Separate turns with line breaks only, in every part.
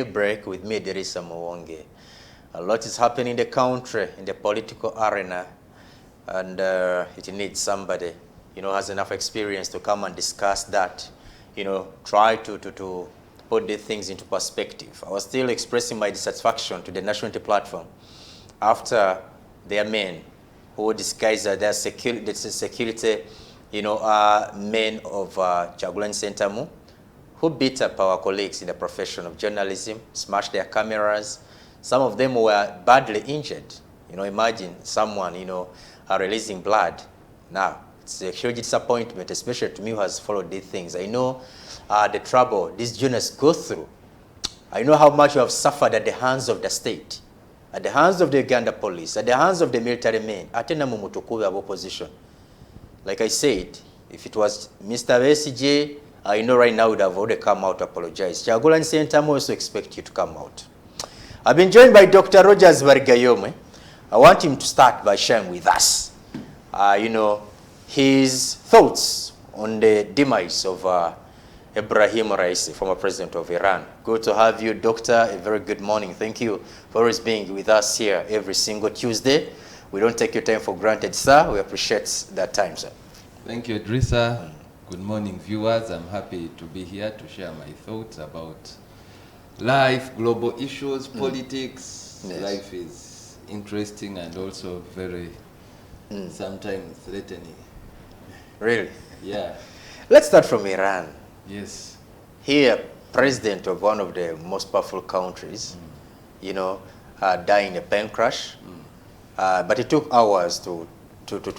Break with me, Derisa Mwonge. A lot is happening in the country, in the political arena, and it needs somebody, has enough experience to come and discuss that, try to put the things into perspective. I was still expressing my dissatisfaction to the National Unity Platform after their men who disguised their security, men of Kyagulanyi Ssentamu, who beat up our colleagues in the profession of journalism, smashed their cameras. Some of them were badly injured. Imagine someone, releasing blood. Now, it's a huge disappointment, especially to me who has followed these things. I know the trouble these journalists go through. I know how much you have suffered at the hands of the state, at the hands of the Uganda police, at the hands of the military men, atena mu mutukubi of opposition. Like I said, if it was Mr. Besigye, I know right now would have already come out to apologize. Kyagulanyi Ssentamu also expect you to come out. I've been joined by Dr. Rogers Barigayomwe. I want him to start by sharing with us, his thoughts on the demise of Ibrahim Raisi, former president of Iran. Good to have you, Doctor. A very good morning. Thank you for always being with us here every single Tuesday. We don't take your time for granted, sir. We appreciate that time, sir.
Thank you, Idrissa. Good morning, viewers. I'm happy to be here to share my thoughts about life, global issues, politics. Yes. Life is interesting and also very sometimes threatening.
Really?
Yeah.
Let's start from Iran.
Yes.
Here, president of one of the most powerful countries, died in a plane crash. But it took hours to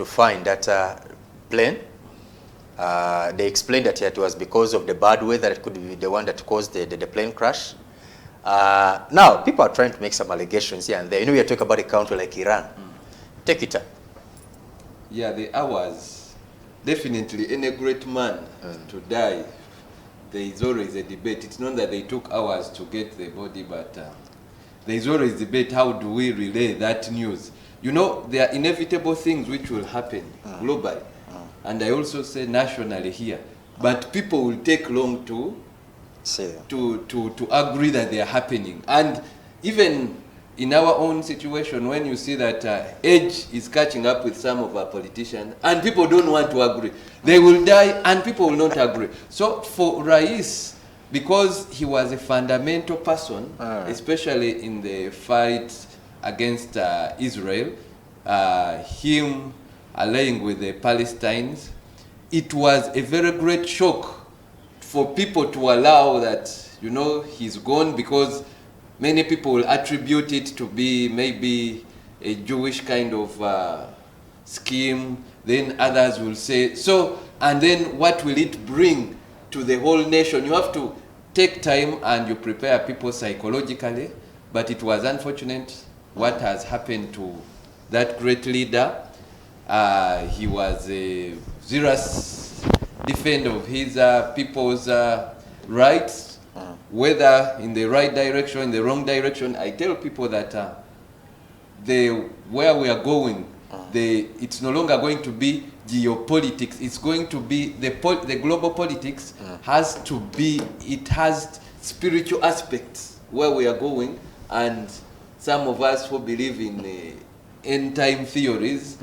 find that plane. They explained that it was because of the bad weather. It could be the one that caused the plane crash. Now, people are trying to make some allegations here and there. We are talking about a country like Iran. Take it up.
Yeah, the hours. Definitely, in a great man to die, there is always a debate. It's not that they took hours to get the body, but there is always debate. How do we relay that news? There are inevitable things which will happen globally. And I also say nationally here, but people will take long to agree that they are happening. And even in our own situation, when you see that age is catching up with some of our politicians, and people don't want to agree, they will die, and people will not agree. So for Rais, because he was a fundamental person, especially in the fight against Israel, him allying with the Palestinians, it was a very great shock for people to allow that, he's gone, because many people will attribute it to be maybe a Jewish kind of scheme. Then others will say, and then what will it bring to the whole nation? You have to take time and you prepare people psychologically, but it was unfortunate what has happened to that great leader. He was a zealous defender of his people's rights, whether in the right direction, in the wrong direction. I tell people that where we are going, it's no longer going to be geopolitics. It's going to be the global politics has to be. It has spiritual aspects where we are going, and some of us who believe in end time theories.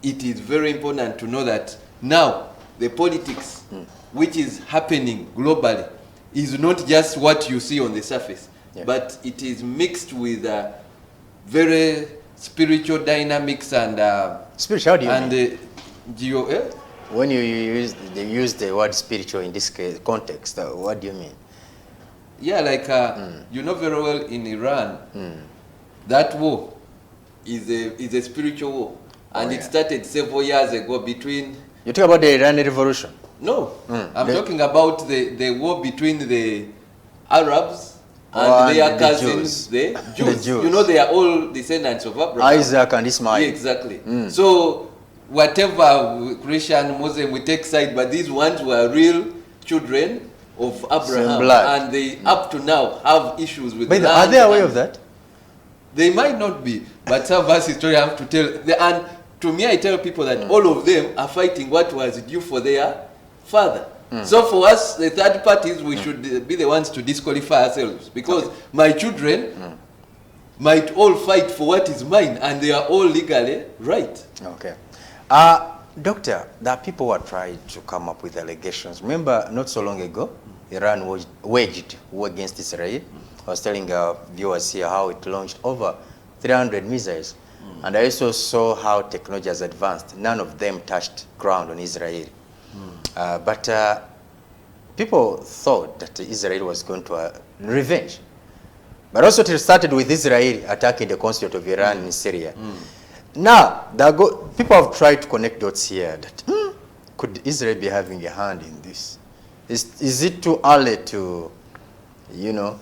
It is very important to know that now the politics which is happening globally is not just what you see on the surface, but it is mixed with very spiritual dynamics and
spiritual. How do you mean? When you use the word spiritual in this context, what do you mean?
Yeah, like very well in Iran, that war is a spiritual war. And it started several years ago between...
You're talking about the Iranian Revolution?
No. I'm talking about the war between the Arabs and their cousins, the Jews. The Jews. They are all descendants of Abraham.
Isaac and Ismail.
Yeah, exactly. So whatever Christian, Muslim, we take side, but these ones were real children of Abraham. And they, up to now, have issues with land.
Are they aware of that?
They might not be, but some of us historians have to tell. And to me, I tell people that all of them are fighting what was due for their father. So for us, the third parties, we should be the ones to disqualify ourselves, because my children might all fight for what is mine, and they are all legally right.
Okay. Doctor, there are people who are trying to come up with allegations. Remember, not so long ago, Iran waged war against Israel. I was telling our viewers here how it launched over 300 missiles. And I also saw how technology has advanced. None of them touched ground on Israel. But people thought that Israel was going to revenge. But also it started with Israel attacking the consulate of Iran in Syria. Now, people have tried to connect dots here that could Israel be having a hand in this? Is it too early to, you know,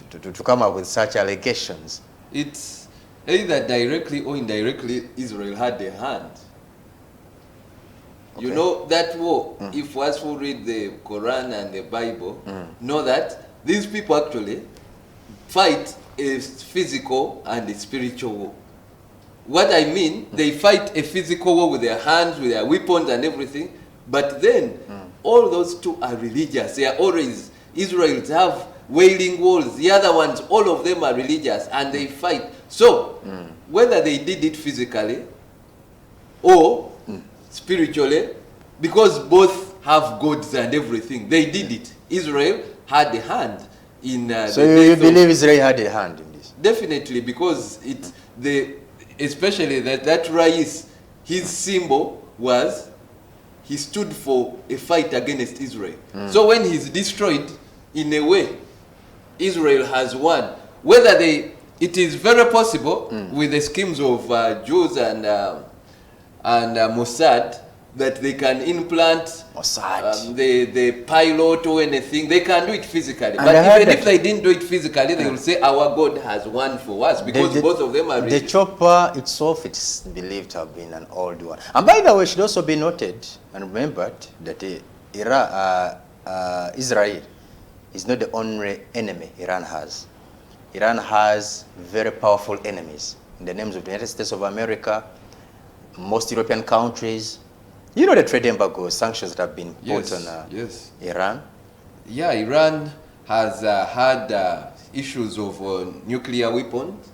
to come up with such allegations?
It's either directly or indirectly Israel had a hand. Okay. You know, that war, if us who read the Quran and the Bible, know that these people actually fight a physical and a spiritual war. What I mean, they fight a physical war with their hands, with their weapons and everything, but then all those two are religious. They are always, Israelis have wailing walls, the other ones, all of them are religious, and they fight. So, whether they did it physically or spiritually, because both have gods and everything, they did it. Israel had a hand in
so you believe Israel had a hand in this?
Definitely, because especially that Rais, his symbol was, he stood for a fight against Israel. So when he's destroyed, in a way, Israel has won. Whether it is very possible with the schemes of Jews and Mossad, that they can implant the pilot or anything. They can do it physically. And but even if they didn't do it physically, they will say our God has won for us, because both of them are
the chopper itself, it's believed to have been an old one. And by the way, it should also be noted and remembered that Israel is not the only enemy Iran has. Iran has very powerful enemies in the names of the United States of America, most European countries. You know the trade embargo sanctions that have been put on Iran?
Yeah, Iran has had issues of nuclear weapons.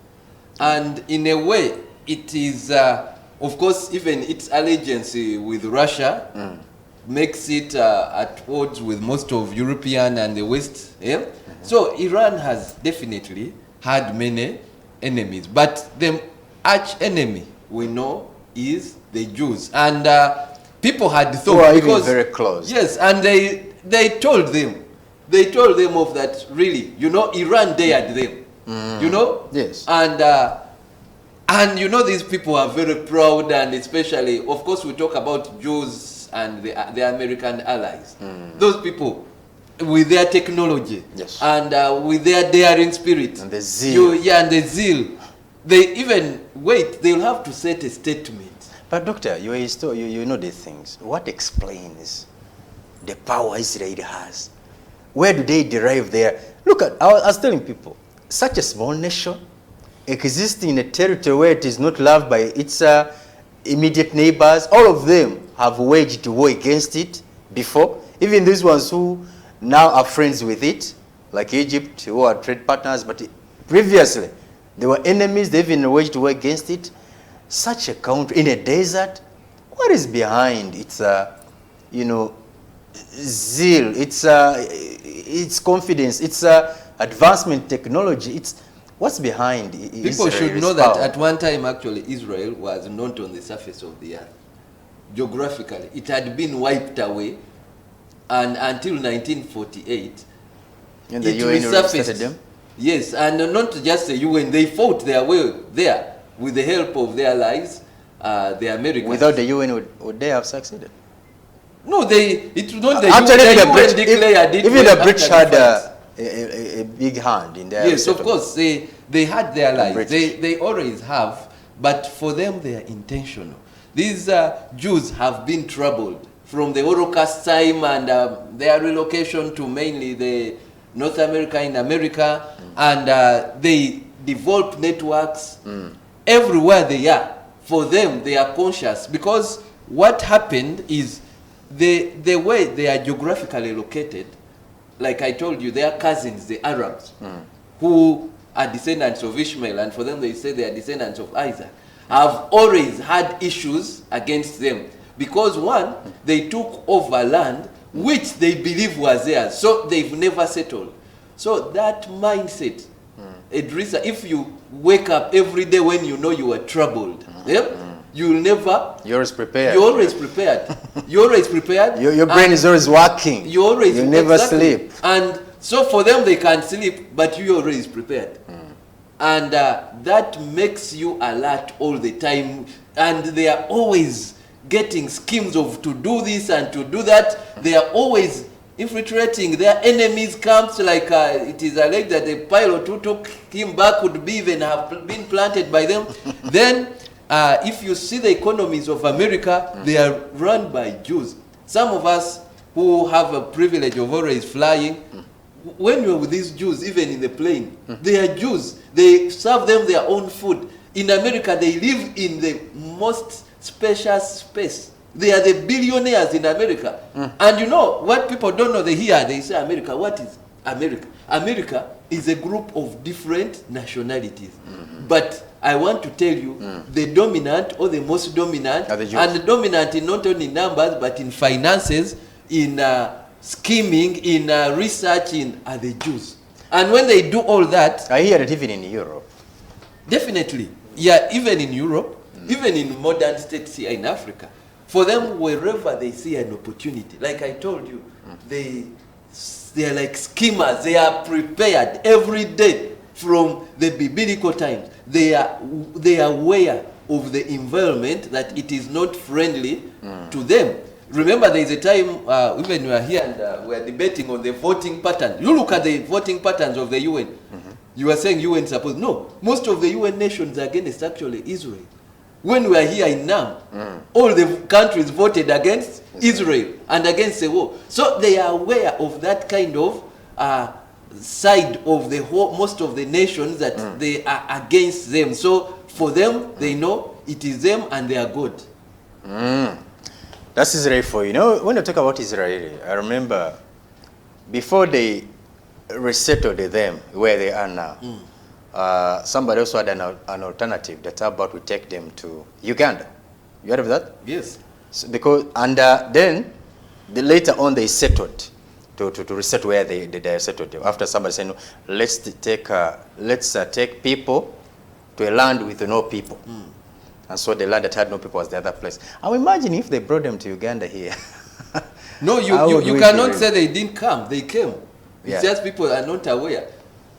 And in a way, it is, of course, even its allegiance with Russia makes it at odds with most of European and the West. Yeah? So Iran has definitely had many enemies. But the arch enemy we know is the Jews. And people had thought,
who are even very close.
Yes, and they told them of that, really, you know, Iran dared them, you know?
Yes.
And you know, these people are very proud, and especially, of course, we talk about Jews and the American allies. Those people, with their technology, and with their daring spirit.
And the zeal.
And the zeal. They even, they'll have to set a statement.
But doctor, you know these things. What explains the power Israel has? Where do they derive their... Look, I was telling people, such a small nation existing in a territory where it is not loved by its immediate neighbors, all of them have waged war against it before. Even these ones who now are friends with it, like Egypt, who are trade partners, but previously they were enemies, they even waged war against it. Such a country in a desert, what is behind its, you know, zeal, its confidence, its advancement technology? What's behind
People should know that at one time, actually, Israel was not on the surface of the earth. Geographically, it had been wiped away, and until 1948,
and the UN resurfaced them.
Yes, and not just the UN, they fought their way there. With the help of their allies, the Americans.
Without the UN, would they have succeeded?
No, it's not the
actually,
UN declared it.
Even the British had a big hand in their...
Yes, of course, they had their allies. They always have, but for them, they are intentional. These Jews have been troubled from the Holocaust time and their relocation to mainly the North America in America, and they developed networks. Everywhere they are, for them, they are conscious, because what happened is the way they are geographically located, like I told you, they are cousins, the Arabs, who are descendants of Ishmael, and for them they say they are descendants of Isaac, have always had issues against them. Because one, they took over land which they believe was theirs, so they've never settled. So that mindset, Idrissa, if you wake up every day when you know you are troubled, you'll never...
You're always prepared.
You're always prepared. You're always prepared.
Your brain is always working.
You always...
You never sleep.
And so for them, they can sleep, but you're always prepared. And that makes you alert all the time. And they are always getting schemes of to do this and to do that. They are always infiltrating their enemies' camps, like it is alleged that the pilot who took him back could be even have been planted by them. Then, if you see the economies of America, they are run by Jews. Some of us who have a privilege of always flying, when you're with these Jews, even in the plane, they are Jews. They serve them their own food. In America, they live in the most spacious space. They are the billionaires in America. And you know, what people don't know, they hear, they say America. What is America? America is a group of different nationalities. But I want to tell you, the dominant or the most dominant, and the dominant in not only numbers, but in finances, in scheming, in research, are the Jews. And when they do all that...
I hear it even in Europe.
Definitely. Yeah, even in Europe, even in modern states here in Africa. For them, wherever they see an opportunity, like I told you, they are like schemers. They are prepared every day from the biblical times. They are aware of the environment, that it is not friendly to them. Remember, there is a time, even we are here and we are debating on the voting pattern. You look at the voting patterns of the UN. You are saying UN supposed... No, most of the UN nations are against actually Israel. When we are here in NAM, all the countries voted against Israel and against the war. So they are aware of that kind of side of the whole, most of the nations, that they are against them. So for them, they know it is them and they are God.
That's Israel for you. You know, when you talk about Israel, I remember before they resettled them where they are now, somebody also had an alternative that about to take them to Uganda. You heard of that?
Yes.
So because then later on they settled to reset where they settled. After somebody said, no, let's take people to a land with no people. And so the land that had no people was the other place. I'm imagining if they brought them to Uganda here.
No, you cannot say they didn't come. They came. It's just people are not aware.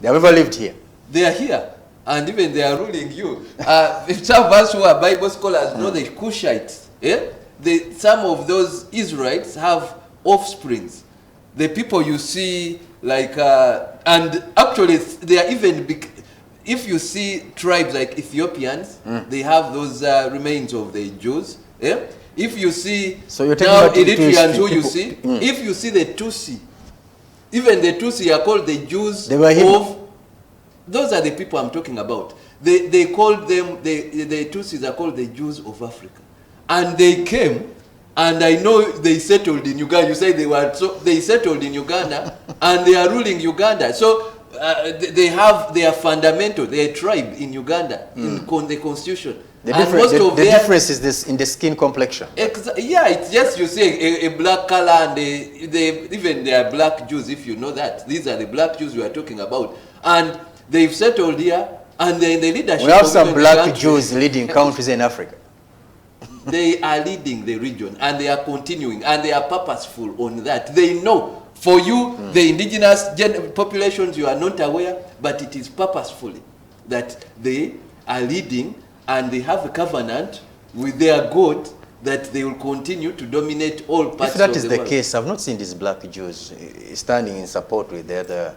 They have ever lived here.
They are here. And even they are ruling you. Some of us who are Bible scholars know the Cushites. Some of those Israelites have offsprings. The people you see, like, and actually they are even big. If you see tribes like Ethiopians, they have those remains of the Jews. If you see now Eritreans who you see, if you see the Tutsi, even the Tutsi are called the Jews of... Those are the people I'm talking about. They called them, the Tutsis are called the Jews of Africa. And they came, and I know they settled in Uganda. You say they settled in Uganda, and they are ruling Uganda. So they have their fundamental, their tribe in Uganda, in the constitution.
The difference is this in the skin complexion.
Yeah, it's just you see a black color, and even they are black Jews, if you know that. These are the black Jews we are talking about. And they've settled here, and they're in the leadership.
We have some black Jews leading countries in Africa.
They are leading the region, and they are continuing, and they are purposeful on that. They know. For you, the indigenous populations, you are not aware, but it is purposefully that they are leading, and they have a covenant with their God that they will continue to dominate all parts of the world.
If that is the case, I've not seen these black Jews standing in support with the other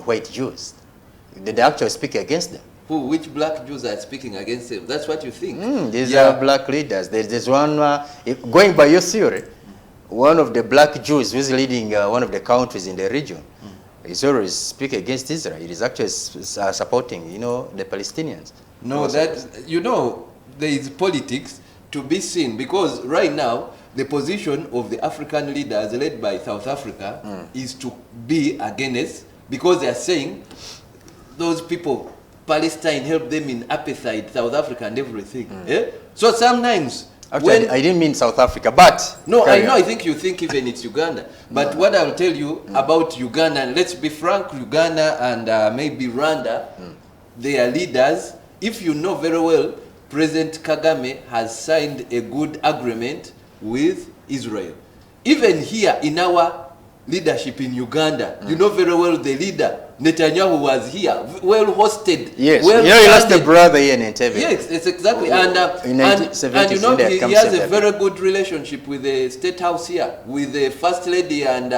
white Jews. Did they actually speak against them?
Which black Jews are speaking against them? That's what you think?
These are black leaders. There's one, going by your theory, one of the black Jews who's leading one of the countries in the region is always speaking against Israel. It is actually supporting, the Palestinians.
No, there is politics to be seen, because right now the position of the African leaders led by South Africa is to be against, because they are saying those people, Palestine helped them in apartheid, South Africa and everything. So sometimes,
actually, I didn't mean South Africa, but...
No, I know, I think you think even it's Uganda. But what I'll tell you about Uganda, and let's be frank, Uganda and maybe Rwanda, their leaders, if you know very well, President Kagame has signed a good agreement with Israel. Even here in our leadership in Uganda, you know very well the leader, Netanyahu, was here, well hosted.
Yes,
well
he lost a brother here in Entebbe.
Yes, it's exactly. And you know, he has a very good relationship with the State House here, with the First Lady, and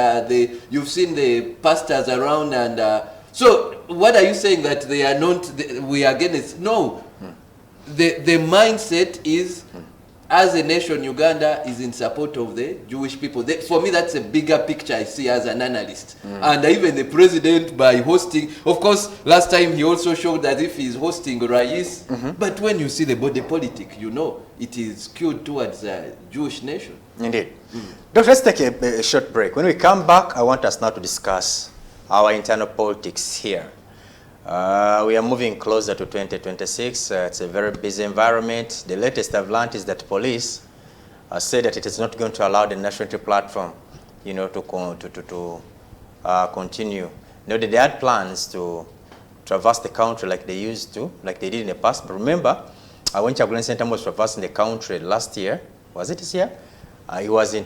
you've seen the pastors around. And so what are you saying, that they are not, we are against? No. The mindset is, as a nation, Uganda is in support of the Jewish people. For me, that's a bigger picture I see as an analyst. And even the president, by hosting, of course, last time he also showed as if he's hosting Rais. But when you see the body politic, you know it is skewed towards a Jewish nation.
Indeed. Doctor, let's take a short break. When we come back, I want us now to discuss our internal politics here. We are moving closer to 2026. It's a very busy environment. The latest I've learned is that police said that it is not going to allow the National Unity Platform, you know, to continue. You know, they had plans to traverse the country like they used to, like they did in the past. But remember, when Chagulanyi Ssentamu was traversing the country last year, was it this year? He was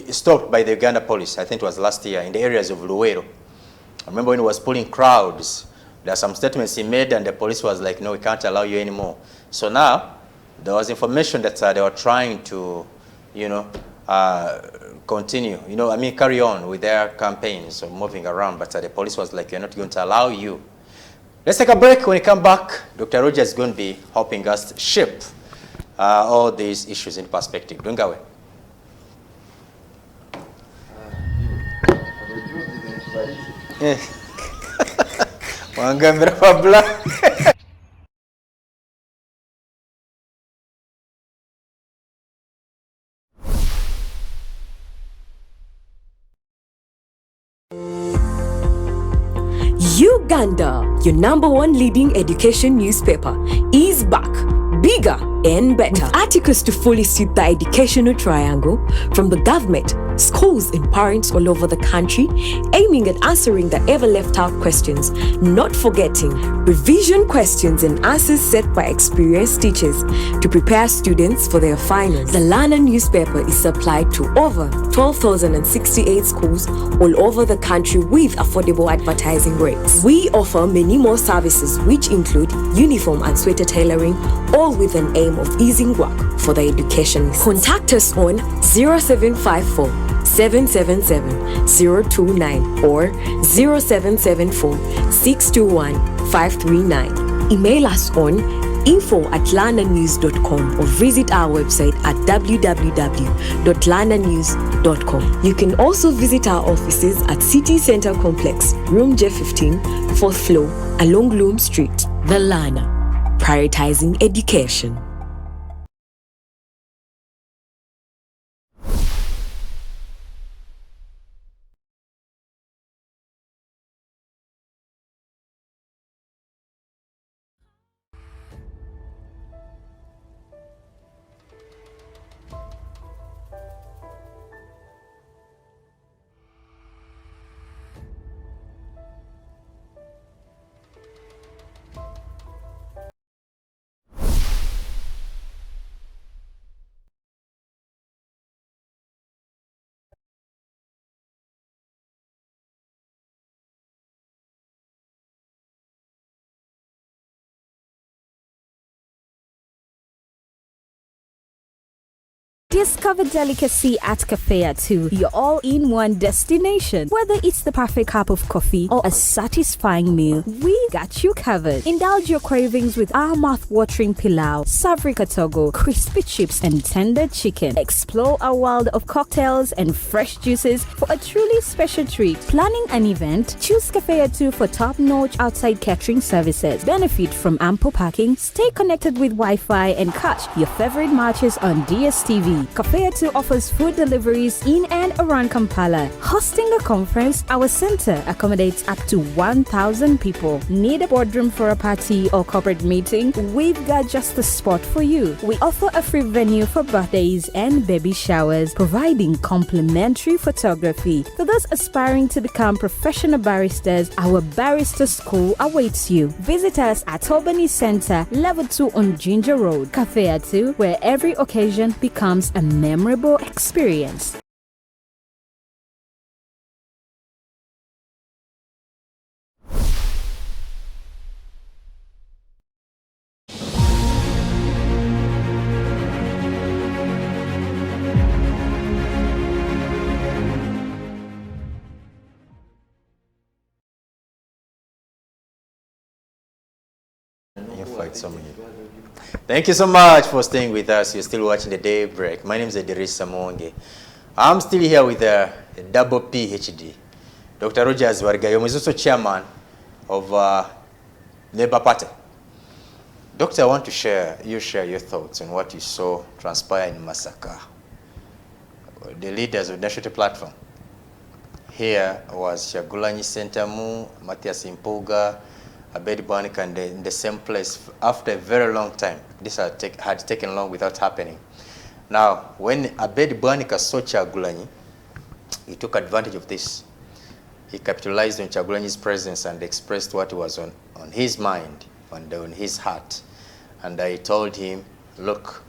stopped by the Uganda police. I think it was last year in the areas of Luweero. I remember when he was pulling crowds. There are some statements he made, and the police was like, no, we can't allow you anymore. So now, there was information that they were trying to, you know, continue, you know, I mean, carry on with their campaigns of moving around, but the police was like, we're not going to allow you. Let's take a break. When we come back, Dr. Roger is going to be helping us shape all these issues in perspective. Don't go away. Wangambira Pabla.
Uganda, your #1 leading education newspaper, is back, bigger and better. With articles to fully suit the educational triangle, from the government, schools and parents all over the country, aiming at answering the ever left out questions, not forgetting revision questions and answers set by experienced teachers to prepare students for their finals. The Lana newspaper is supplied to over 12,068 schools all over the country with affordable advertising rates. We offer many more services, which include uniform and sweater tailoring, all with an aim of easing work for the educationists. Contact us on 0754 777 029 or 0774 621 539. Email us on info@lananews.com or visit our website at www.lananews.com. You can also visit our offices at City Center Complex, room J15, 4th floor, along Loom Street. The Lana, prioritizing education.
Discover delicacy at Cafe Atu, your all-in-one destination. Whether it's the perfect cup of coffee or a satisfying meal, we got you covered. Indulge your cravings with our mouth-watering pilau, savory katogo, crispy chips, and tender chicken. Explore our world of cocktails and fresh juices for a truly special treat. Planning an event? Choose Cafe Atu for top-notch outside catering services. Benefit from ample parking, stay connected with Wi-Fi, and catch your favorite matches on DSTV. Nairobi. Kafea 2 offers food deliveries in and around Kampala. Hosting a conference, our center accommodates up to 1,000 people. Need a boardroom for a party or corporate meeting? We've got just the spot for you. We offer a free venue for birthdays and baby showers, providing complimentary photography. For those aspiring to become professional baristas, our barista school awaits you. Visit us at Albany Center, Level 2 on Ginger Road. Cafe 2, where every occasion becomes a memorable experience.
Thank you so much for staying with us. You're still watching the Daybreak. My name is Idris Samonge. I'm still here with a double PhD, Dr. Rogers Wargayo, who is also chairman of Labour Party. Doctor, I want to share your thoughts on what you saw transpire in Masaka. The leaders of the National Platform. Here was Kyagulanyi Ssentamu, Mathias Mpuuga, Abedi Bwanika in the same place after a very long time. This had taken long without happening. Now, when Abedi Bwanika saw Kyagulanyi, he took advantage of this. He capitalized on Kyagulanyi's presence and expressed what was on his mind and on his heart. And I told him, look,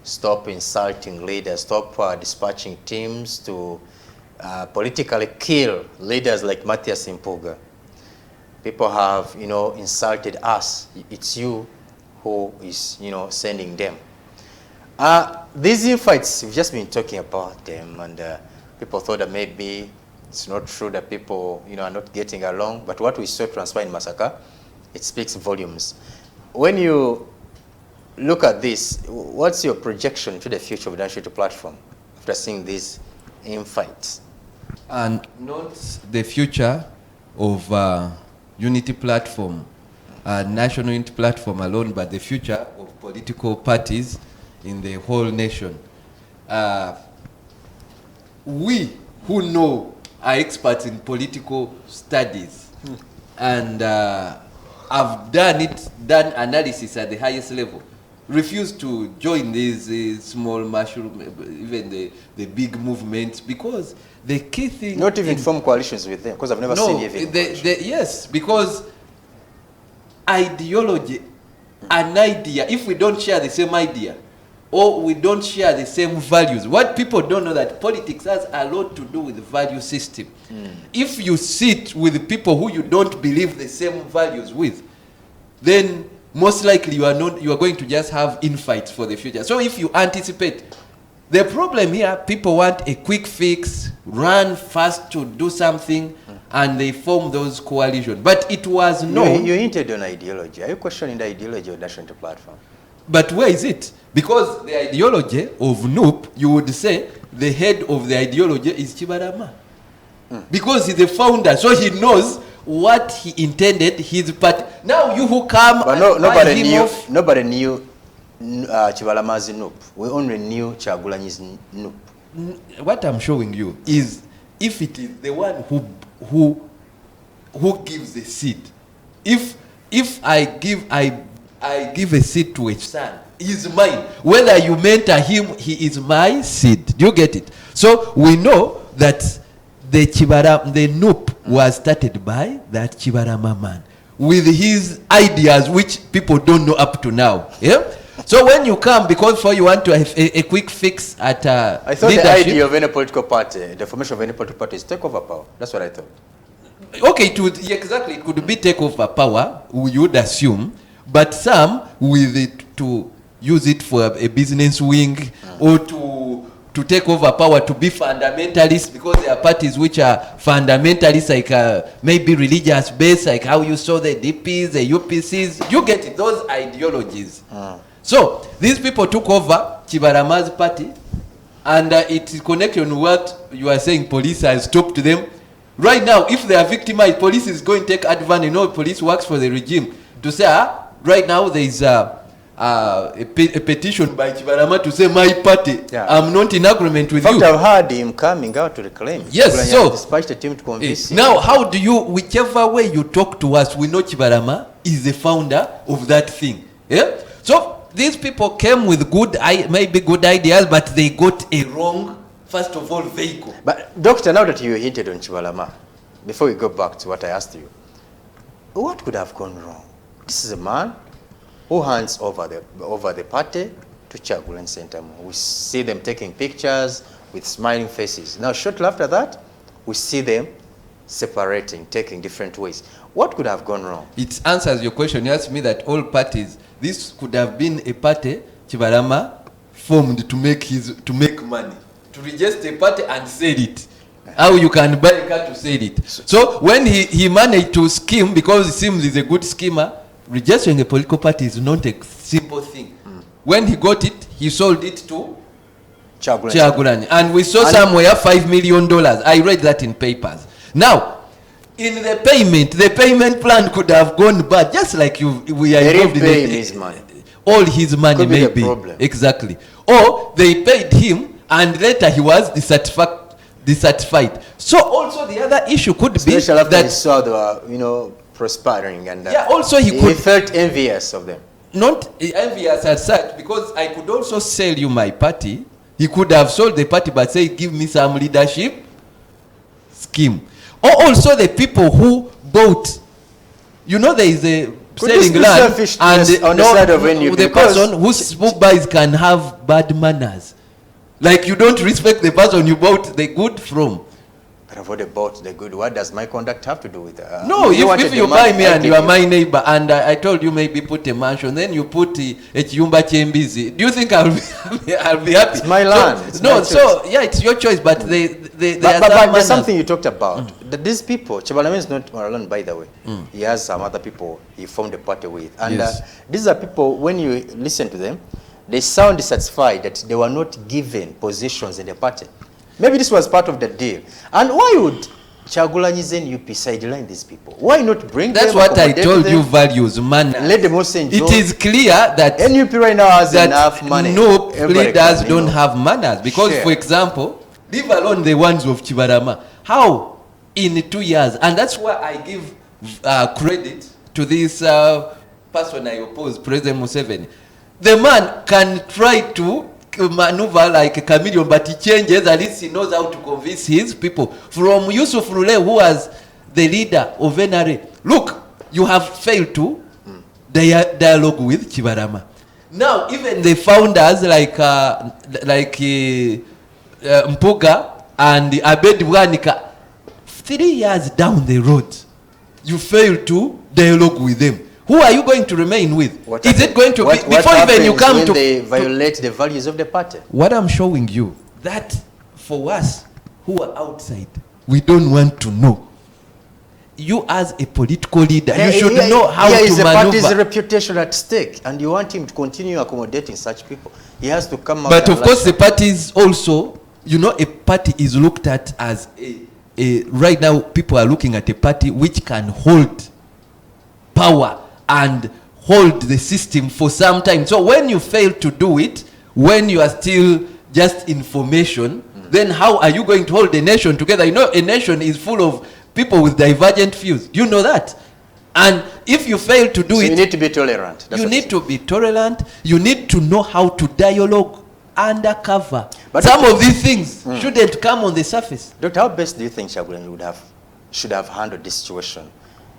stop insulting leaders, stop dispatching teams to politically kill leaders like Mathias Mpuuga. People have, insulted us. It's you who is, sending them. These infights, we've just been talking about them, and people thought that maybe it's not true that people, are not getting along. But what we saw transpire in Masaka, it speaks volumes. When you look at this, what's your projection into the future of the National Platform after seeing these infights?
And not the future of Unity Platform, National Unity Platform alone, but the future of political parties in the whole nation. We who know are experts in political studies and have done analysis at the highest level, refuse to join these small mushroom, even the big movements, because the key thing...
Not even form coalitions with them, because I've never seen even
yes, because ideology, an idea, if we don't share the same idea, or we don't share the same values, what people don't know that politics has a lot to do with the value system. If you sit with people who you don't believe the same values with, then most likely you are going to just have infights for the future. So if you anticipate, the problem here, people want a quick fix, run fast to do something, and they form those coalitions. But it was known...
You hinted on ideology. Are you questioning the ideology of the National Platform?
But where is it? Because the ideology of NUP, you would say the head of the ideology is Kibarama. Because he's the founder, so he knows what he intended his party. Now you who come
but nobody knew Kibarama's NUP. We only knew Kyagulanyi's NUP.
What I'm showing you is if it is the one who gives the seed. If I give a seed to a son, he's mine. Whether you mentor him, he is my seed. Do you get it? So we know that the NUP was started by that Kibarama man with his ideas, which people don't know up to now. Yeah. So when you come, because you want to have a quick fix at
I thought leadership, the idea of any political party, the formation of any political party is take over power. That's what I thought.
Okay, exactly. It could be take over power, we would assume, but some with it to use it for a business wing or to take over power, to be fundamentalists, because there are parties which are fundamentalists, like maybe religious based, like how you saw the DPs, the UPCs. You get it, those ideologies. So these people took over Kibarama's party, and it is connected to what you are saying. Police has stopped them. Right now, if they are victimized, police is going to take advantage. Police works for the regime to say, right now there is a petition by Chibalama to say my party,
Yeah.
I'm not in agreement with
In fact,
you.
I've heard him coming out to reclaim.
Yes,
Chagulanyi
so-
has dispatched a team to convince him.
Now, how do you, whichever way you talk to us, we know Chibalama is the founder of that thing. Yeah? So these people came with maybe good ideas, but they got a wrong, first of all, vehicle.
But Doctor, now that you hinted on Chibalama, before we go back to what I asked you, what could have gone wrong? This is a man who hands over the party to Chagulanyi Sentamu. We see them taking pictures with smiling faces. Now, shortly after that, we see them separating, taking different ways. What could have gone wrong?
It answers your question. You asked me that all parties, this could have been a party Chibalama formed to make money, to register a party and sell it. How you can buy a car to sell it. So when he managed to scheme, because it seems he's a good schemer, registering a political party is not a simple thing. When he got it, he sold it to Chagulanyi. And we saw somewhere $5 million. I read that in papers. Now, in the payment plan could have gone bad, just like we are
They
involved
didn't
in
pay
it.
him his money.
All his money
Could be the
maybe.
problem.
Exactly. Or they paid him and later he was dissatisfied. So also the other issue could be
Especially after he
that
saw they were, prospering and
also he
felt envious of them.
not envious as such, because I could also sell you my party. He could have sold the party but say, give me some leadership scheme. Or also the people who bought, there is a
Could this
selling
be
land
selfishness on the side of NUP?
the
Because-
person who buys can have bad manners. Like you don't respect the person you bought the good from.
But I've already bought the good. What does my conduct have to do with that?
No,
wanted
if
the
you
money,
buy me
I
and
give
you are my neighbor and I told you maybe put a mansion, then you put a chiyumba chembizi, do you think I'll be happy?
It's my land. It's my
It's your choice, but there are
But
some
there's something
manners.
you talked about. That these people, Chibalama is not alone, by the way. He has some other people he formed a party with. And
Yes.
these are people, when you listen to them, they sound dissatisfied that they were not given positions in the party. Maybe this was part of the deal. And why would Chagulanyi's NUP sideline these people? Why not bring
That's
them,
what I
accommodate
told
them,
you, values, manners.
let them also enjoy?
It is clear that
NUP right now has
that
enough money.
no
Everybody
leaders
can,
don't have manners, because
share.
for example, leave alone the ones of Chibarama, how in 2 years, and that's why I give credit to this person I oppose, President Museveni. The man can try to maneuver like a chameleon, but he changes. At least he knows how to convince his people. From Yusuf Rule, who was the leader of NRA, look, you have failed to dialogue with Chibarama. Now, even the founders like Mpuga and Abed Bwanika, 3 years down the road, you fail to dialogue with them. Who are you going to remain with? Is it going to be before even you come
when
to
they violate the values of the party?
what I'm showing you, that for us who are outside, we don't want to know. You as a political leader, you should know how
Here
to
is the party's
maneuver.
reputation at stake, and you want him to continue accommodating such people. He has to come out.
But
and
of course, the
lash out.
parties also, a party is looked at as right now people are looking at a party which can hold power and hold the system for some time. So when you fail to do it, when you are still just information, then how are you going to hold the nation together? A nation is full of people with divergent views. You know that. And if you fail to do
So
it,
you need to be tolerant. That's
you
what
need to be tolerant. You need to know how to dialogue undercover.
But
some of these things shouldn't come on the surface.
Doctor, how best do you think Chagulanyi should have handled this situation,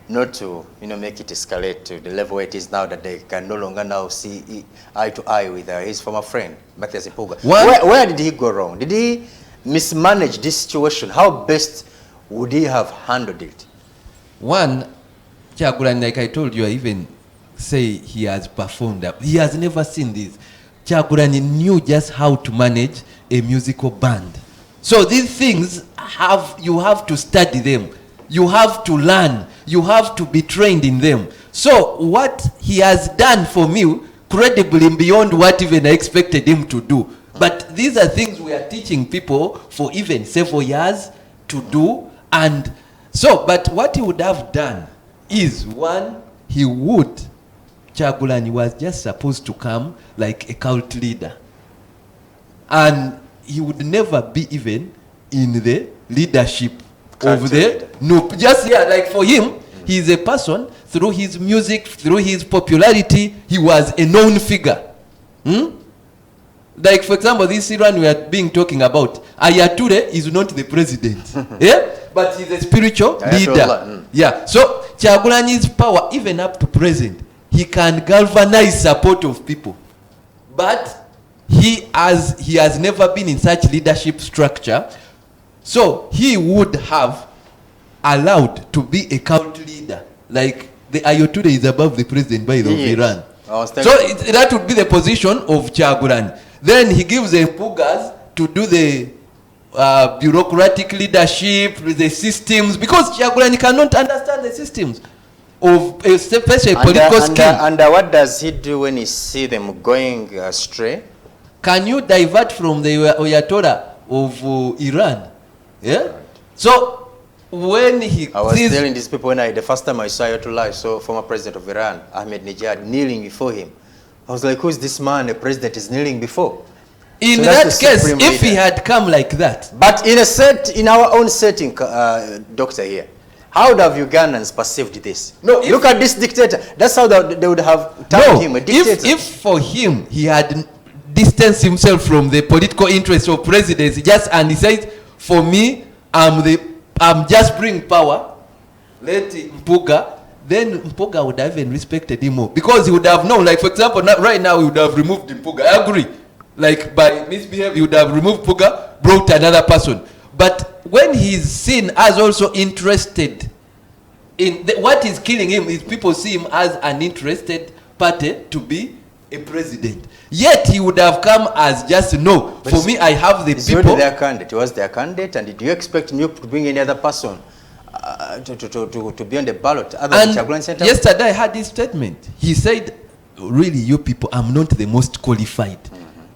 not to make it escalate to the level where it is now, that they can no longer now see eye to eye with his former friend Mathias Mpuga? Where did he go wrong? Did he mismanage this situation? How best would he have handled it?
One, Chagulanyi, like I told you, I even say he has performed up. He has never seen this. Chagulanyi knew just how to manage a musical band. So these things you have to study them. You have to learn. You have to be trained in them. So what he has done for me, credibly beyond what even I expected him to do. But these are things we are teaching people for even several years to do. And so, but what he would have done is, one, he would Kyagulanyi was just supposed to come like a cult leader. And he would never be even in the leadership of the... No, just, yeah, like for him, he is a person, through his music, through his popularity, he was a known figure. Like, for example, this Iran we are being talking about, Ayature is not the president, yeah? But he's a spiritual leader. Yeah, so Kyagulanyi's power, even up to present, he can galvanize support of people. But he has never been in such leadership structure, so he would have allowed to be a cult leader. Like the Ayature is above the president by the of Iran. So that would be the position of Kyagulanyi. Then he gives the Mpugas to do the bureaucratic leadership, the systems, because Kyagulanyi cannot understand the systems of especially political scheme.
And what does he do when he see them going astray?
Can you divert from the Ayatollah of Iran? Yeah. So when
I was telling these people the first time I saw Ayatollah, I saw former president of Iran, Ahmadinejad, kneeling before him. I was like, who's this man the president is kneeling before?
In that case, if he had come like that.
But in our own setting, doctor here, how would have Ugandans perceived this? No, look at this dictator. That's how they would have termed him a dictator.
If for him, he had distanced himself from the political interests of presidency, and he says, for me, I'm just bringing power, let Mpuga, then Mpuga would have even respected him more. Because he would have known, like for example, right now he would have removed Mpuga. I agree. Like by misbehavior, he would have removed Mpuga, brought another person. But when he's seen as also interested in what is killing him is people see him as an interested party to be a president. Yet he would have come as just no. But for me, I have the people.
Their candidate. He was their candidate, and do you expect him to bring any other person to be on the ballot other than Kyagulanyi Ssentamu?
Yesterday I had this statement. He said, really, you people, I'm not the most qualified.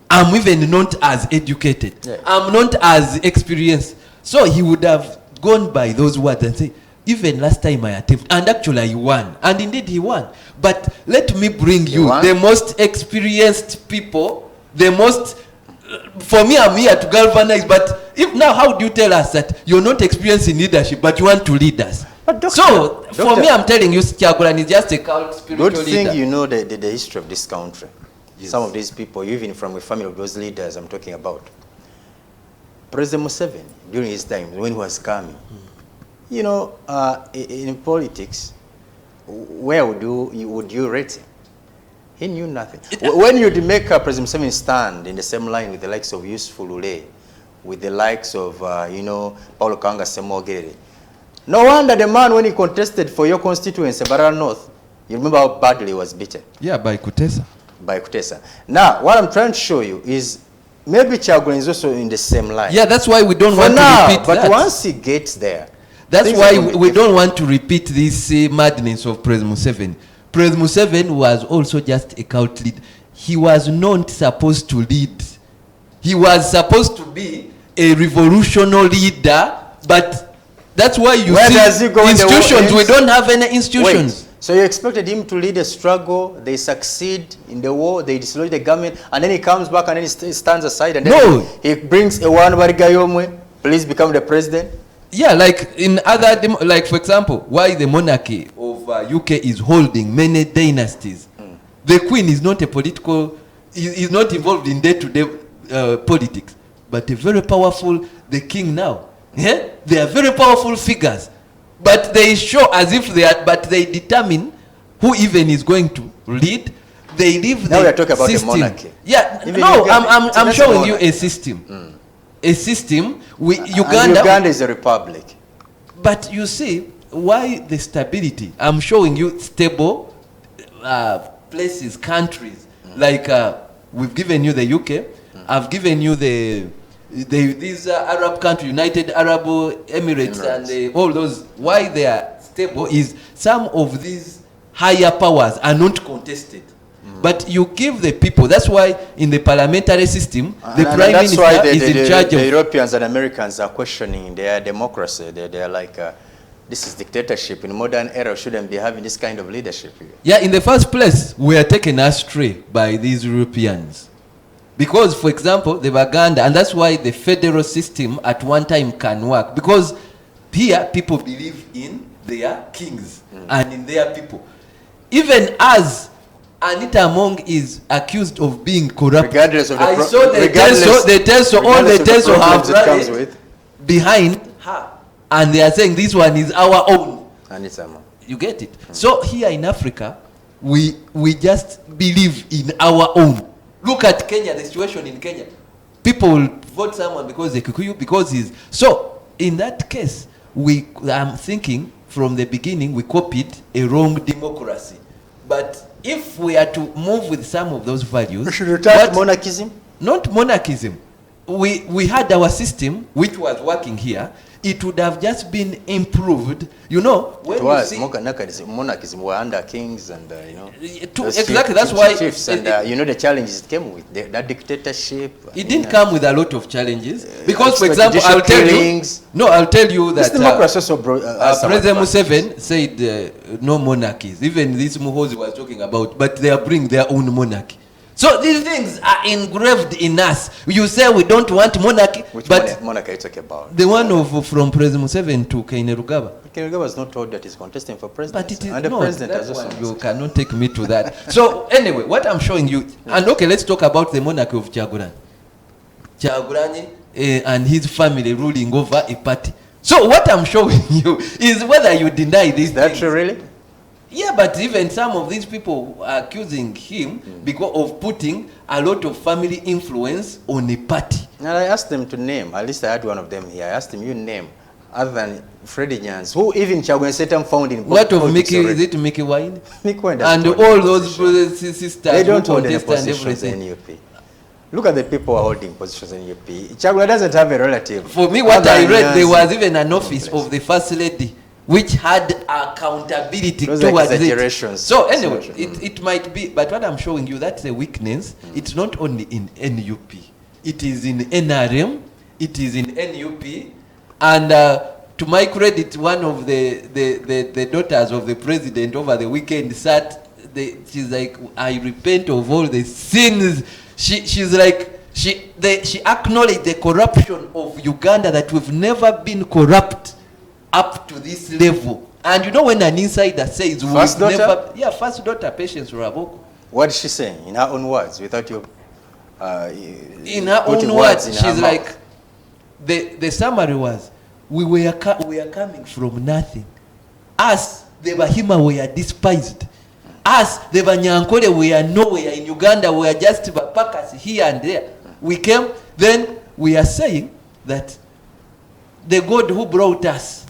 I'm even not as educated. Yeah. I'm not as experienced. So he would have gone by those words and say, even last time I attempted, and actually I won. And indeed he won. But let me bring you the most experienced people, for me, I'm here to galvanize. But if now, how do you tell us that you're not experienced in leadership, but you want to lead us? For me, I'm telling you, Kyagulanyi is just a cult spiritual leader.
Good thing you know the history of this country. Yes. Some of these people, even from a family of those leaders I'm talking about. President Museveni, during his time, when he was coming, you know, in politics, where would you rate him? He knew nothing. When you make President Museveni stand in the same line with the likes of Yusuf Lule, with the likes of, Paulo Kanga Semogere, no wonder the man, when he contested for your constituency, Barara North, you remember how badly he was beaten?
Yeah, by Kutesa.
Now, what I'm trying to show you is maybe Kyagulanyi is also in the same line.
Yeah, that's why we don't want to repeat that.
But once he gets there,
that's why we don't want to repeat this madness of President Museveni. President Museveni was also just a cult leader. He was not supposed to lead. He was supposed to be a revolutionary leader, but that's why you see institutions. We don't have any institutions.
Wait. So you expected him to lead a struggle, they succeed in the war, they dislodge the government, and then he comes back and then he stands aside and then he brings a one Barigayomwe, please become the president?
Yeah, like in other, like for example, why the monarchy of UK is holding many dynasties. The Queen is not a political, is not involved in day-to-day politics, but a very powerful, the King now. Yeah? They are very powerful figures. But they show as if they are, but they determine who even is going to lead. They leave
now
the
we are talking about
system.
The monarchy.
Yeah, even no, I'm showing you a system. A system. Uganda
is a republic.
But you see, why the stability? I'm showing you stable places, countries. Like we've given you the UK. I've given you these Arab countries, United Arab Emirates, and all those. Why they are stable is some of these higher powers are not contested. But you give the people. That's why in the parliamentary system, the prime minister is in charge of.
The Europeans and Americans are questioning their democracy. They're like, This is dictatorship. In modern era, we shouldn't be having this kind of leadership here.
Yeah, in the first place, we are taken astray by these Europeans. Because, for example, the Baganda, and that's why the federal system at one time can work. Because here, people believe in their kings and in their people. Even as Anita Among is accused of being corrupt.
Regardless of the
I
pro-
saw the
regardless-
all the
regardless of the
Teso have
problems it comes
rallied
with.
behind her. And they are saying this one is our own.
And it's
You get it? So here in Africa, we just believe in our own. Look at Kenya, the situation in Kenya. People will vote someone because they Kikuyu, because he's... So, in that case, I'm thinking from the beginning we copied a wrong democracy. But if we are to move with some of those values...
We should return to monarchism?
Not monarchism. We had our system, which was working here. It would have just been improved. You know, when
it was
you see...
monarchism were under kings and, you know...
Exactly, that's why...
Chiefs and, you know, the challenges it came with. That dictatorship...
It didn't come with a lot of challenges. Because, for
extrajudicial
example, I'll tell you...
killings.
No, I'll tell you that...
This democracy also
President Museveni said no monarchies. Even this Muhoozi was talking about, but they are bringing their own monarchy. So these things are engraved in us. You say we don't want monarchy,
Which
but
monarchy are you talking about?
the one from President Museveni to Kainerugaba.
Kainerugaba was not told that he's contesting for president.
But it is
and the
not.
president
That
has also...
one, you cannot take me to that. So anyway, what I'm showing you, and okay, let's talk about the monarchy of Kyagulanyi. Kyagulanyi and his family ruling over a party. So what I'm showing you is whether you deny these
Is that
things.
true, really?
Yeah, but even some of these people are accusing him because of putting a lot of family influence on a party.
And I asked them to name, at least I had one of them here. I asked him, you name, other than Freddie Nyans, who even Kyagulanyi Ssentamu found in
What of
politics
Mickey,
already.
is it Mickey Wine?
Mickey Wine
And
doesn't hold
all
any
those
position.
brothers, sisters
They don't
who
hold any
contest and
positions in
everything.
UP. Look at the people who are holding positions in UP. Kyagulanyi doesn't have a relative.
For me, what
other
I
than
read, there
Nyanzi.
was even an office of the first lady which had accountability
Those are
towards it.
exaggerations.
So anyway,
Exaggeration.
it might be, but what I'm showing you, that's a weakness. It's not only in NUP. It is in NRM, it is in NUP, and to my credit, one of the daughters of the president over the weekend she's like, I repent of all the sins. She's like, she acknowledged the corruption of Uganda, that we've never been corrupt up to this level. And you know, when an insider says
First
we've
daughter?
never... Yeah, first daughter, Patience Ruraboko.
What is she saying in her own words, without you
In her
putting
own words,
in her
she's
mouth?
like, the summary was, we are coming from nothing. Us, the Bahima, we are despised. Us, the Banyankole, we are nowhere. In Uganda, we are just backpackers here and there. We came, then we are saying that the God who brought us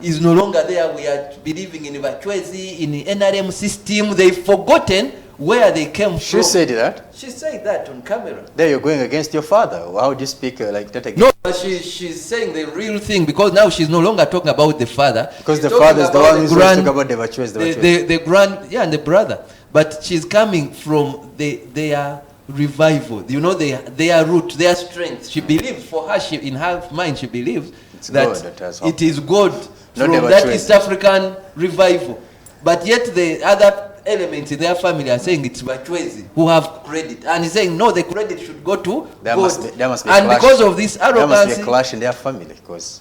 is no longer there. We are believing in Bachwezi, in the NRM system. They've forgotten where they came from.
She said that?
She said that on camera.
There you're going against your father. How do you speak like that again?
No, but she's saying the real thing, because now she's no longer talking about the father.
Because
She's
the
talking
father is the
about
one who's
grand-
talking about the virtues.
the grand, yeah, and the brother. But she's coming from their revival. You know, their root, their strength. She believes, for her, in her mind, she believes
God that has
it is God
Not
from
the
that
virtues.
East African revival. But yet the other elements in their family are saying it's Bachwezi who have credit. And he's saying, no, the credit should go to
There
God.
must be
And
a clash.
because of this
There must be
arrogance...
a clash in their family, because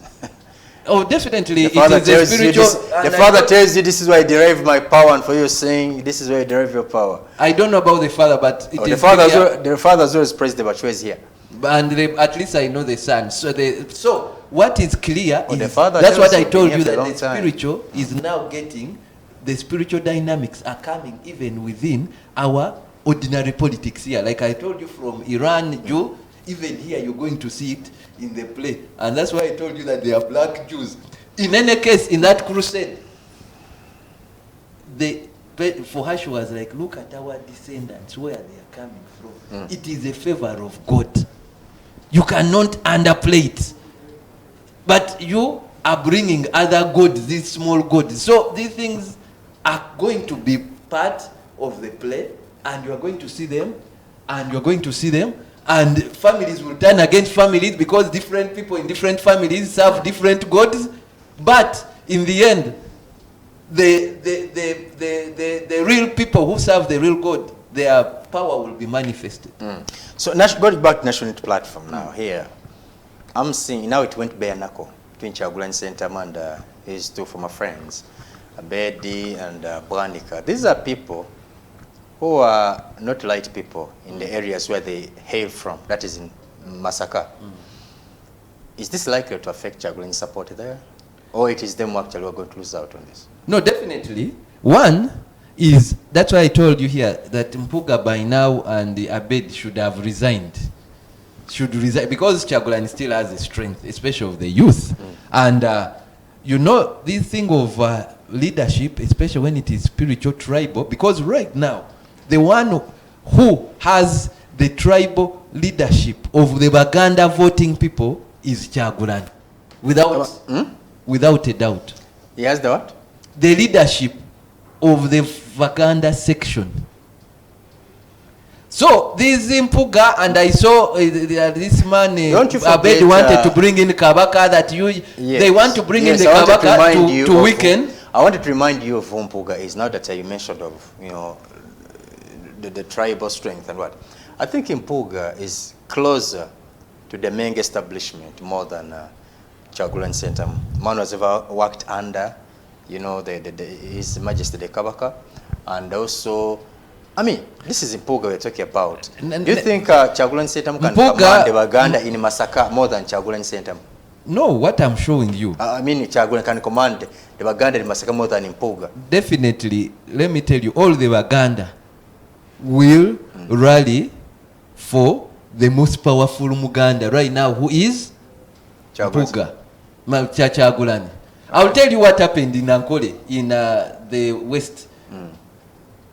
Oh, definitely,
the
it
father
is a
tells you
spiritual...
this,
and
the
I
father
don't-
tells you this is where I derive my power, and for you saying this is where I derive your power.
I don't know about the father, but it
Oh,
is
the father
clear.
the father as well as praised the Bachwezi here.
And at least I know the son. So what is clear
Oh, the
is,
father
that's
tells
what I
you, been
told
here
you,
for a
that
long
the
time.
spiritual is now getting, the spiritual dynamics are coming even within our ordinary politics here. Like I told you, from Iran, Jew, even here you're going to see it in the play. And that's why I told you that they are black Jews. In any case, in that crusade, for her, she was like, look at our descendants, where they are coming from. It is a favor of God. You cannot underplay it. But you are bringing other gods, these small gods. So these things are going to be part of the play, and you are going to see them, and you are going to see them, and families will turn against families, because different people in different families serve different gods. But in the end, the real people who serve the real God, their power will be manifested.
So going back to National Unity Platform now here, I'm seeing now it went bare knuckle between Kyagulanyi Ssentamu and his two former friends, Abedi and Bwanika. These are people who are not light people in the areas where they hail from, that is in Masaka. Is this likely to affect Kyagulanyi support there? Or it is them actually who are going to lose out on this?
No, definitely. One is, that's why I told you here that Mpuga by now and the Abed should have resigned. Should resign, because Kyagulanyi still has the strength, especially of the youth. And you know, this thing of leadership, especially when it is spiritual tribal, because right now, the one who has the tribal leadership of the Baganda voting people is Kyagulanyi. Without a doubt.
He has the what?
The leadership of the Baganda section. So this Mpuga, and I saw this man Abed wanted to bring in Kabaka, that they want to bring in the Kabaka to weaken.
I wanted to remind you of who Mpuga is, now that you mentioned of, you know, the tribal strength and what. I think Mpuga is closer to the Menge establishment more than Kyagulanyi Ssentamu. Man was ever worked under, you know, His Majesty the Kabaka, and also, I mean, this is Mpuga we're talking about. Do you think Kyagulanyi Ssentamu can command the Baganda in Masaka more than Kyagulanyi Ssentamu?
No, what I'm showing you.
I mean, Kyagulanyi can command the Baganda in Masaka more than Mpuga.
Definitely, let me tell you, all the Baganda will rally for the most powerful Muganda right now, who is Mpuga. Kyagulanyi. I'll tell you what happened in Ankole, in the West.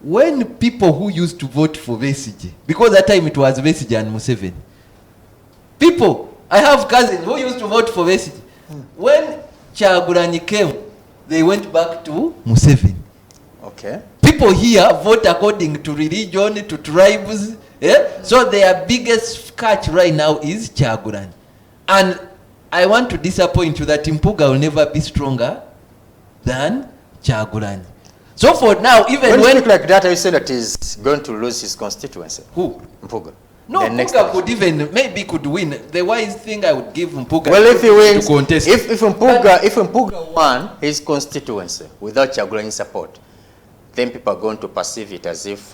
When people who used to vote for Besigye, because that time it was Besigye and Museveni, people, I have cousins who used to vote for Besigye. When Kyagulanyi came, they went back to Museveni.
Okay.
People here vote according to religion, to tribes. So their biggest catch right now is Kyagulanyi. And I want to disappoint you that Mpuga will never be stronger than Kyagulanyi. So for now, even when
you speak like that, are you saying that he's going to lose his constituency?
Who?
Mpuga.
No, Mpuga could even, maybe could win. The wise thing I would give Mpuga,
well, if he wins,
to contest.
If Mpuga won his constituency without Kyagulanyi support, then people are going to perceive it as if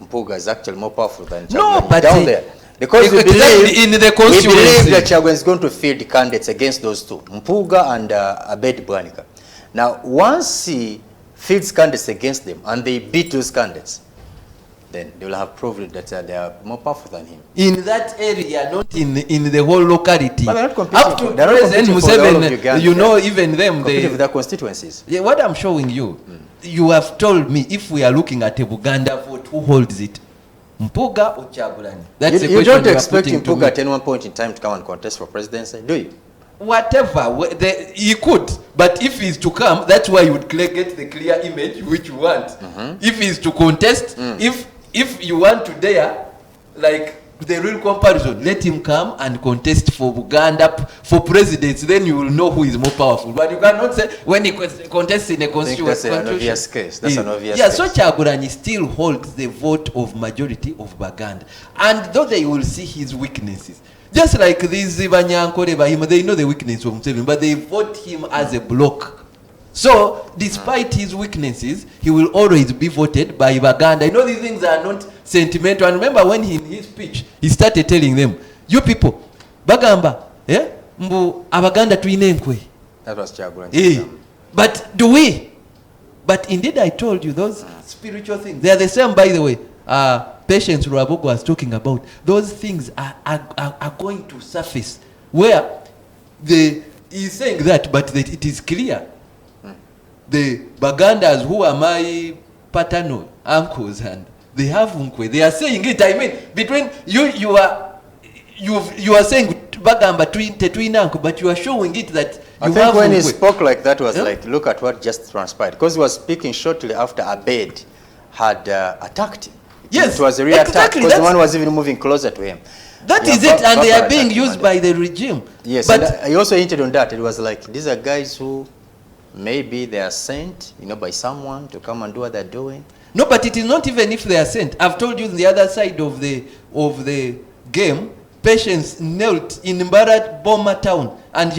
Mpuga is actually more powerful than Kyagulanyi down there. Because we believe that Kyagulanyi is going to field candidates against those two, Mpuga and Abed Bwanika. Now, once he fields candidates against them and they beat those candidates, then they will have proved that they are more powerful than him.
In that area, not in the whole locality.
But they're not competing.
Up to President Museveni, you know, even them,
they with their constituencies.
Yeah, what I'm showing you, you have told me if we are looking at a Buganda vote, who holds it? Mpuga or Kyagulanyi? That's the question.
You don't expect Mpuga at any one point in time to come and contest for presidency, do you?
Whatever, he could, but if he's to come, that's why you would get the clear image which you want. If he's to contest, if you want to dare, like the real comparison, let him come and contest for Buganda, for presidents, then you will know who is more powerful. But you cannot say when he contests in a constituency.
That's an obvious case. That's an obvious
case.
Yeah,
so Kyagulanyi still holds the vote of majority of Baganda. And though they will see his weaknesses, just like these Banyankole Bahima, they know the weakness of Museveni, but they vote him as a block. So, despite his weaknesses, he will always be voted by Baganda. You know, these things are not sentimental. And remember when in his speech, he started telling them, you people, Bagamba, mbu Abaganda tuinenkwe.
That was Kyagulanyi.
But do we? But indeed, I told you, those spiritual things, they are the same, by the way. Patience Ruabogo was talking about, those things are going to surface where he's saying that, but it is clear. The Bagandas who are my paternal uncles and they have unkwe, they are saying it. I mean, between you are saying Bagamba twin uncle, but you are showing it that
I think when he spoke like that was like, look at what just transpired, because he was speaking shortly after Abed had attacked him.
Yes,
it was a real attack because the one was even moving closer to him.
That is it, and they are being used by the regime.
Yes, but and he also hinted on that. It was like, these are guys who maybe they are sent, by someone to come and do what they're doing.
No, but it is not even if they are sent. I've told you the other side of the game. Patience knelt in Mbarat Boma town, and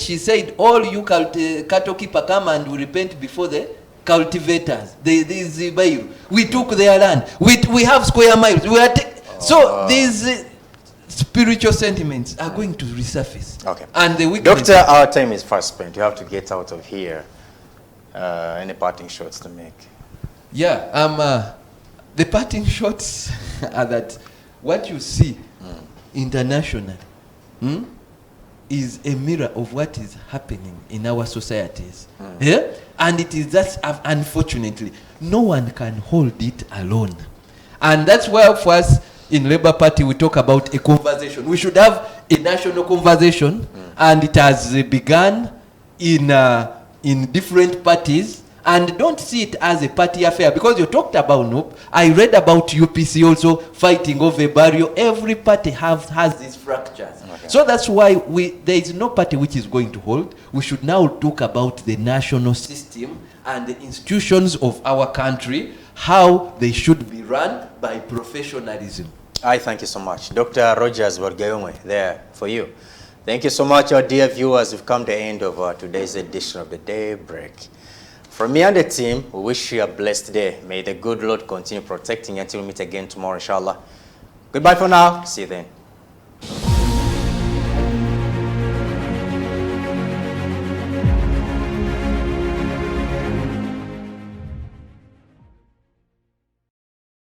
she said, all you cattle keeper come and we repent before the cultivators. We took their land. We have square miles. So these spiritual sentiments are going to resurface.
Okay.
And the
Doctor, our time is fast spent. You have to get out of here. Any parting shots to make?
Yeah, the parting shots are that what you see internationally is a mirror of what is happening in our societies. Yeah? And it is that, unfortunately, no one can hold it alone. And that's why for us in Labour Party we talk about a conversation. We should have a national conversation, and it has begun in different parties. And don't see it as a party affair, because you talked about NUP. I read about UPC also fighting over barrio. Every party has these fractures. Okay. So that's why there is no party which is going to hold. We should now talk about the national system and the institutions of our country, how they should be run by professionalism.
I thank you so much. Dr. Rogers Wargayomwe, there for you. Thank you so much, our dear viewers. We've come to the end of today's edition of the Daybreak. From me and the team, we wish you a blessed day. May the good Lord continue protecting you until we meet again tomorrow, inshallah. Goodbye for now. See you then.